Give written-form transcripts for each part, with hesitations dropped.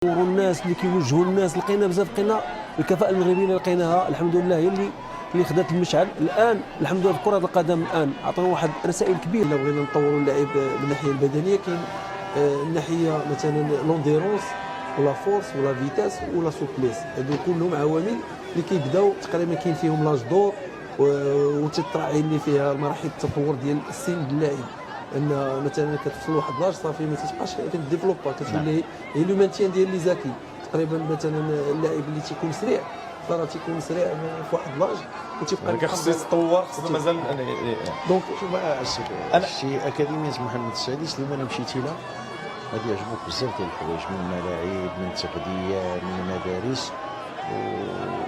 الناس اللي كيوجهوا الناس لقينا بزاف، لقينا الكفاءه المغربيه اللي لقيناها الحمد لله هي اللي خدات المشعل. الان الحمد لله في كره القدم الان عطانا واحد رسائل كبيره. لو بغينا نطوروا اللعب من الناحيه البدنيه كاين الناحيه مثلا لونديرونس ولا فورس ولا فيتاس ولا سوبليس، هادو كلهم عوامل اللي كيبداو تقريبا كاين فيهم لاج دور وتتراعي اللي فيها مراحل التطور ديال السن اللاعب. ان مثلا كتوصل لواحد لاج صافي ما تبقاش كديفلوبا، كتولي هي لو مانتيان ديال لي زاكي. تقريبا مثلا اللاعب اللي تيكون سريع راه تيكون سريع في واحد لاج وتيبقى خصو يتطور، خصو مازال. دونك شوف شي اكاديميه محمد السادس اللي انا مشيتي لها غادي يعجبوك بزاف ديال الحوايج، من الملاعب من التغذيه من المدارس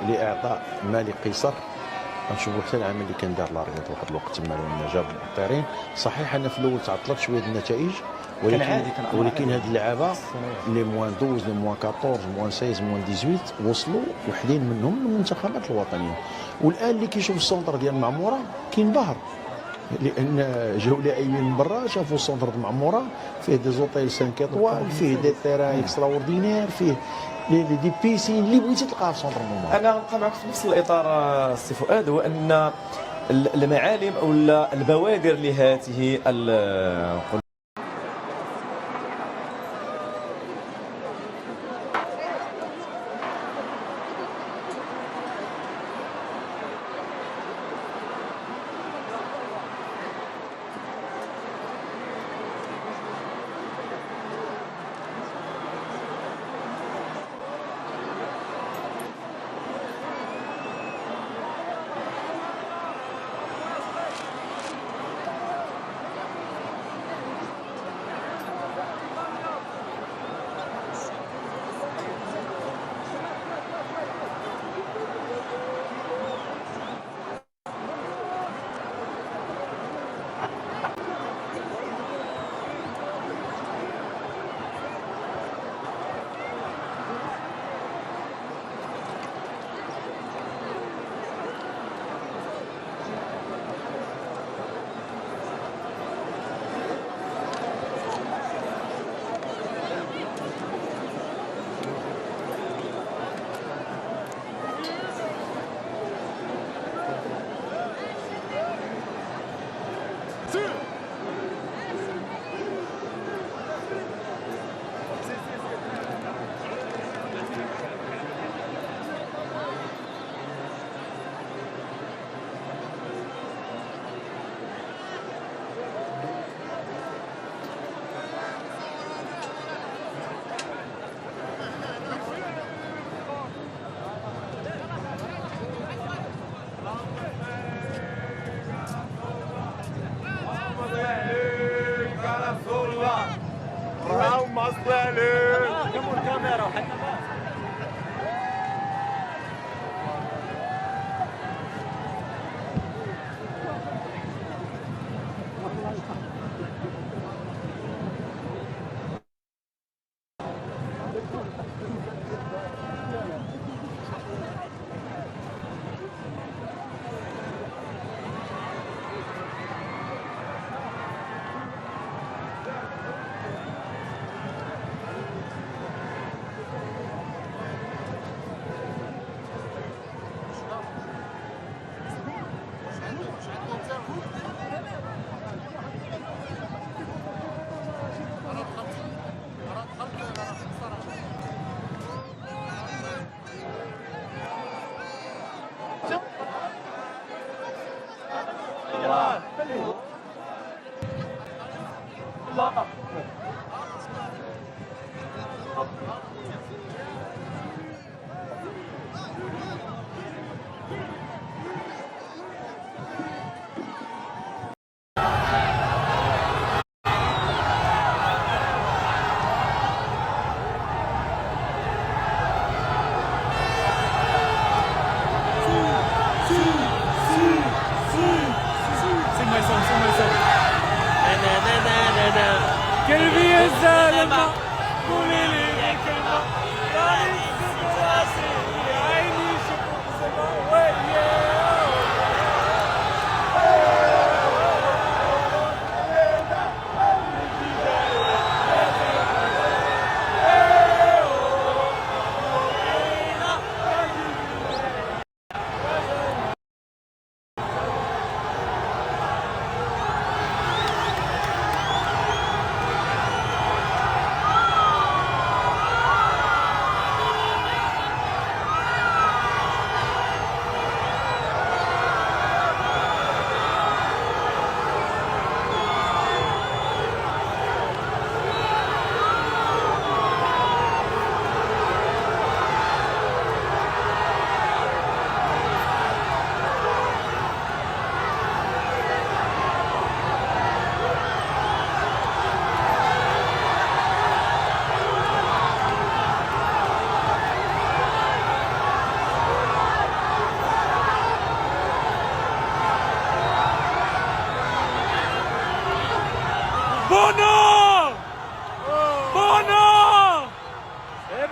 ولاعطاء مالي قيصر. غنشوفوا حتى العمل اللي كان دار لاريات واحد الوقت تما لما جاب الطيرين. صحيح انا في الاول تعطلت شويه النتائج، ولكن هاد اللعابه لي موان 12 لي موان 14 موان 16 موان 18 وصلوا وحدين منهم للمنتخبات الوطنيه. والان اللي كيشوف السونتر ديال المعموره كينبهر، لان جاو لاعبين من برا شافوا السونتر د المعموره فيه دي زوطيل 5 ايطوال، فيه دي تيران اكسترا اوردينير، فيه دي بيسين اللي بغيتي تلقاها في سونتر المعموره. انا غنبقى معك في نفس الاطار سي فؤاد، هو ان المعالم او البوادر لهذه قلبي يا زلمة قولي لي كلمة راني نسيت راسي عيني شوفوا السما وياه.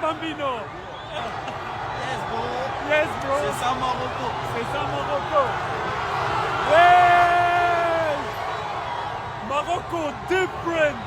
bambino. Yes, bro. C'est ça, Morocco. C'est ça, Morocco. Ouais. Morocco different.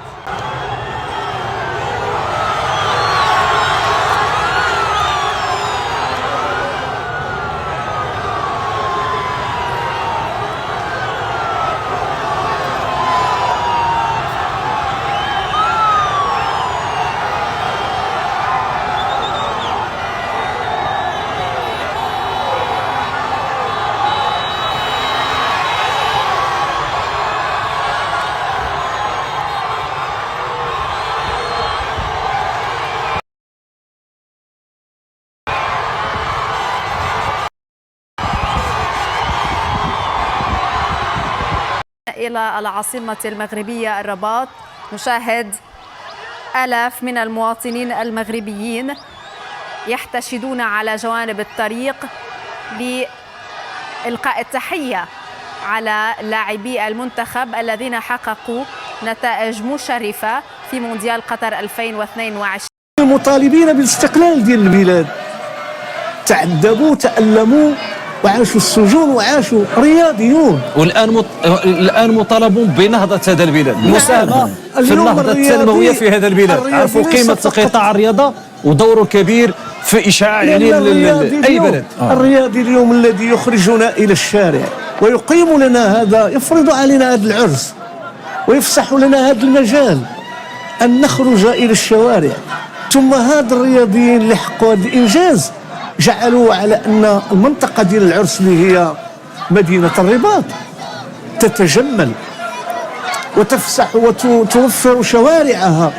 إلى العاصمة المغربية الرباط نشاهد آلاف من المواطنين المغربيين يحتشدون على جوانب الطريق لإلقاء التحية على لاعبي المنتخب الذين حققوا نتائج مشرفة في مونديال قطر 2022. مطالبين بالاستقلال ديال البلاد، تعذبوا تألموا وعاشوا السجون وعاشوا رياضيون، الان مطالبون بنهضه هذا البلاد، المساهمه في النهضه التنمويه في هذا البلاد، عرفوا قيمه قطاع الرياضه ودوره الكبير في اشعاع يعني اي بلد. الرياضي اليوم الذي يخرجنا الى الشارع ويقيم لنا هذا، يفرض علينا هذا العرس ويفسح لنا هذا المجال ان نخرج الى الشوارع، ثم هذا الرياضيين اللي حققوا هذا الانجاز جعلوا على ان المنطقه ديال العرس اللي هي مدينه الرباط تتجمل وتفسح وتوفر شوارعها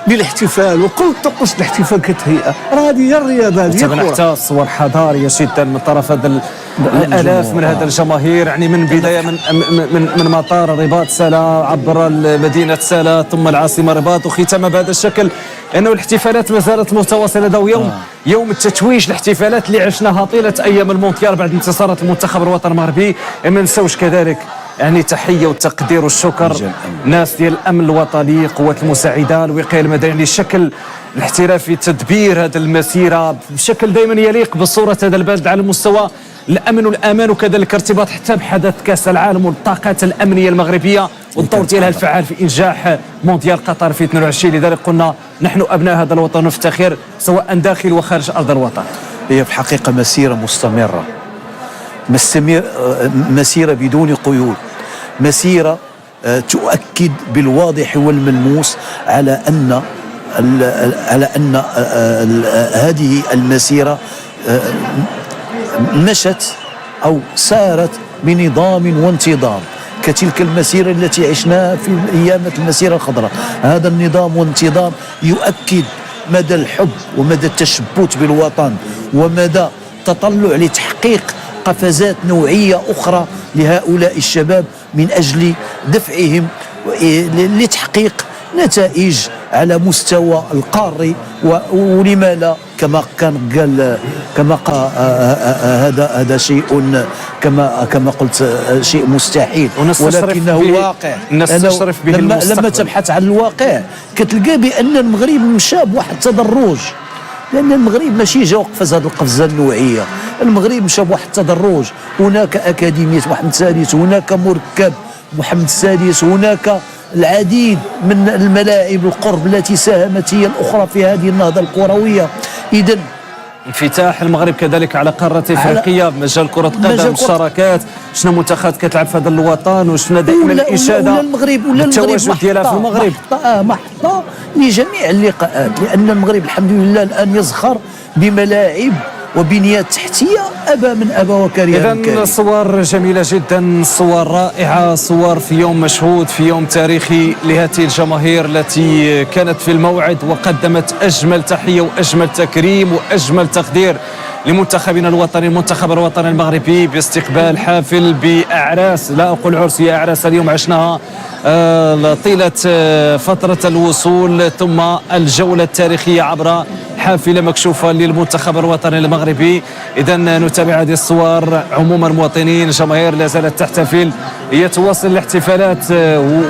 للاحتفال وكل طقوس الاحتفال كتهيئه. هذه هي الرياضه، هذه تبان حتى صور حضاريه جدا من طرف هذا الالاف من هذا الجماهير، يعني من بدايه من مطار الرباط سلا عبر مدينه سلا ثم العاصمه الرباط وختام بهذا الشكل، انه الاحتفالات ما زالت متواصله. هذا يوم التتويج، الاحتفالات اللي عشناها طيله ايام المونديال بعد انتصارات المنتخب الوطني المغربي. ما نساوش كذلك يعني تحيه والتقدير والشكر ناس ديال الامن الوطني، قوات المساعده، الوقايه المدنيه، يعني الشكل الاحترافي تدبير هذه المسيره بشكل دائما يليق بصوره هذا البلد على مستوى الامن والامان، وكذلك ارتباط حتى بحدث كاس العالم والطاقات الامنيه المغربيه والدور ديالها الفعال في انجاح مونديال قطر في 22. لذلك قلنا نحن ابناء هذا الوطن نفتخر سواء داخل وخارج ارض الوطن. هي في الحقيقه مسيره مستمره، مسيره بدون قيود، مسيره تؤكد بالواضح والملموس على ان هذه المسيره مشت أو سارت بنظام وانتظام كتلك المسيرة التي عشناها في أيام المسيرة الخضراء. هذا النظام والانتظام يؤكد مدى الحب ومدى التشبث بالوطن ومدى تطلع لتحقيق قفزات نوعية أخرى لهؤلاء الشباب من أجل دفعهم لتحقيق نتائج على مستوى القاري، ولما لا كما كان قال هذا شيء كما قلت شيء مستحيل ولكنه واقع. الناس تشرف به لما تبحث عن الواقع كتلقى بان المغرب مشى بواحد التدرج، لان المغرب ماشي جا وقفز هذه القفزه النوعيه، المغرب مشى بواحد التدرج. هناك اكاديميه محمد السادس، هناك مركب محمد السادس، هناك العديد من الملاعب القرب التي ساهمت هي الأخرى في هذه النهضة الكروية. إذن انفتاح المغرب كذلك على قارة افريقيا بمجال كرة القدم، الشراكات، شفنا منتخبات كتلعب في هذا الوطن وشفنا دائما الإشادة بالتواجد ديالها في المغرب. محطة لجميع اللقاءات، لأن المغرب الحمد لله الآن يزخر بملاعب وبنيات تحتيه ابى من ابى وكره. اذا صور جميله جدا، صور رائعه، صور في يوم مشهود، في يوم تاريخي لهذه الجماهير التي كانت في الموعد وقدمت اجمل تحيه واجمل تكريم واجمل تقدير لمنتخبنا الوطني، المنتخب الوطني المغربي، باستقبال حافل باعراس، لا اقول عرس، هي اعراس اليوم عشناها طيله فتره الوصول ثم الجوله التاريخيه عبر حافله مكشوفه للمنتخب الوطني المغربي. اذا نتابع هذه الصور، عموما مواطنين، جماهير لا زالت تحتفل، هي تواصل الاحتفالات،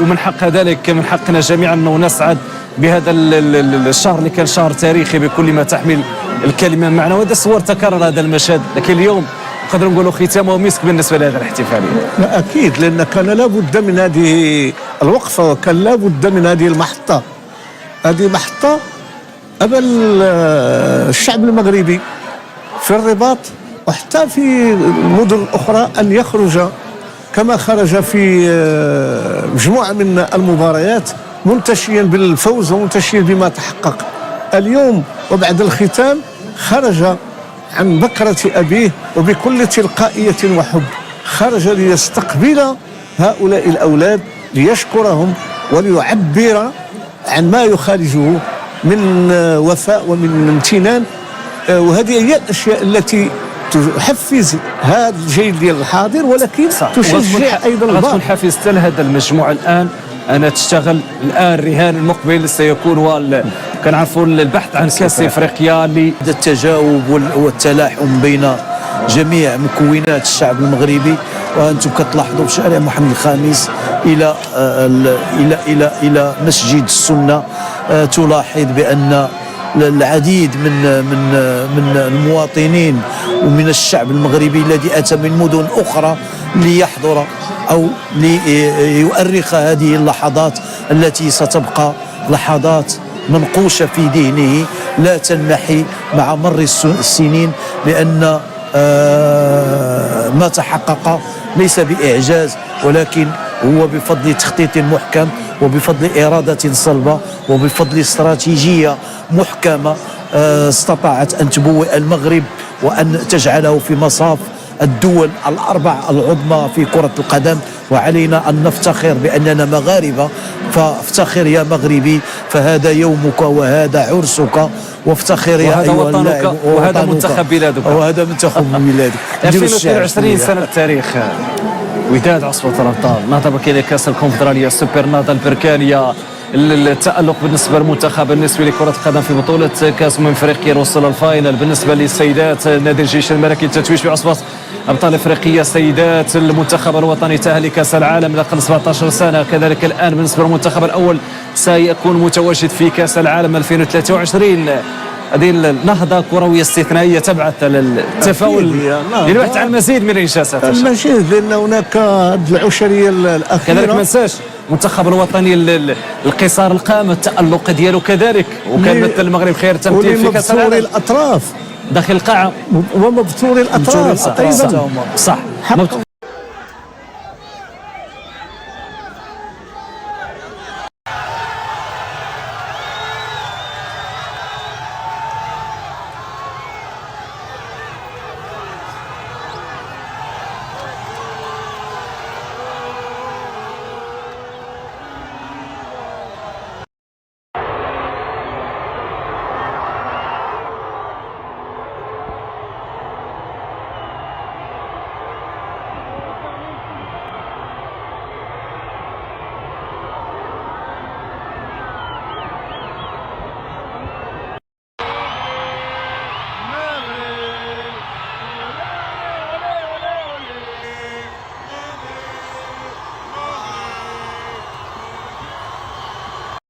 ومن حقها ذلك، من حقنا جميعا انه نسعد بهذا الشهر اللي كان شهر تاريخي بكل ما تحمل الكلمه معنى، وهذا صور تكرر هذا المشهد، لكن اليوم نقدر نقولوا ختامه مسك بالنسبه لهذه الاحتفاليه. لا اكيد، لان كان لابد من هذه الوقفه وكان لابد من هذه المحطه. هذه محطه امل الشعب المغربي في الرباط وحتى في المدن الاخرى ان يخرج كما خرج في مجموعه من المباريات منتشيا بالفوز ومنتشيا بما تحقق. اليوم وبعد الختام خرج عن بكرة أبيه وبكل تلقائية وحب، خرج ليستقبل هؤلاء الأولاد ليشكرهم وليعبر عن ما يخالجه من وفاء ومن امتنان. وهذه هي الأشياء التي تحفز هذا الجيل ديال الحاضر، ولكن تشجع أيضا البعض. غتكون حافزة لهذا المجموعة الآن أنا تشتغل الآن. الرهان المقبل سيكون هو كنعرفوا البحث عن كأس إفريقيا التجاوب والتلاحم بين جميع مكونات الشعب المغربي. وأنتم كتلاحظوا في شارع محمد الخامس إلى مسجد السنة تلاحظ بأن العديد من المواطنين ومن الشعب المغربي الذي أتى من مدن أخرى ليحضر أو ليؤرخ هذه اللحظات التي ستبقى لحظات منقوشة في ذهنه لا تنمحي مع مر السنين، لأن ما تحقق ليس بإعجاز ولكن هو بفضل تخطيط محكم وبفضل إرادة صلبة وبفضل استراتيجية محكمة استطاعت أن تبوئ المغرب وأن تجعله في مصاف الدول الأربع العظمى في كرة القدم. وعلينا أن نفتخر بأننا مغاربة، فافتخر يا مغربي، فهذا يومك وهذا عرسك، وافتخر يا أيها اللاعب، وهذا منتخب بلادك، وهذا منتخب بلادك. 2022 سنة التاريخ، وداد عصفة الأبطال، نهضة كاين كأس الكونفدرالية، سوبر نهضة البركانية، التألق بالنسبة للمنتخب بالنسبة لكرة القدم في بطولة كأس افريقيا وصل الفاينل. بالنسبة للسيدات نادي الجيش الملكي التتويج بعصبة أبطال إفريقيا سيدات. المنتخب الوطني تأهل لكأس العالم لأقل 17 سنة. كذلك الآن بالنسبة للمنتخب الأول سيكون متواجد في كأس العالم 2023. هذه النهضة كروية استثنائية تبعث للتفاؤل للبحث عن مزيد من الإنجازات. المزيد، لأن هناك العشرية الأخيرة. كذلك ما ننساش المنتخب الوطني القصار القامة التألق ديالو كذلك، وكان مثل المغرب خير تمثيل في كأس العالم. الأطراف داخل القاعة ومبتور الأطراف صح.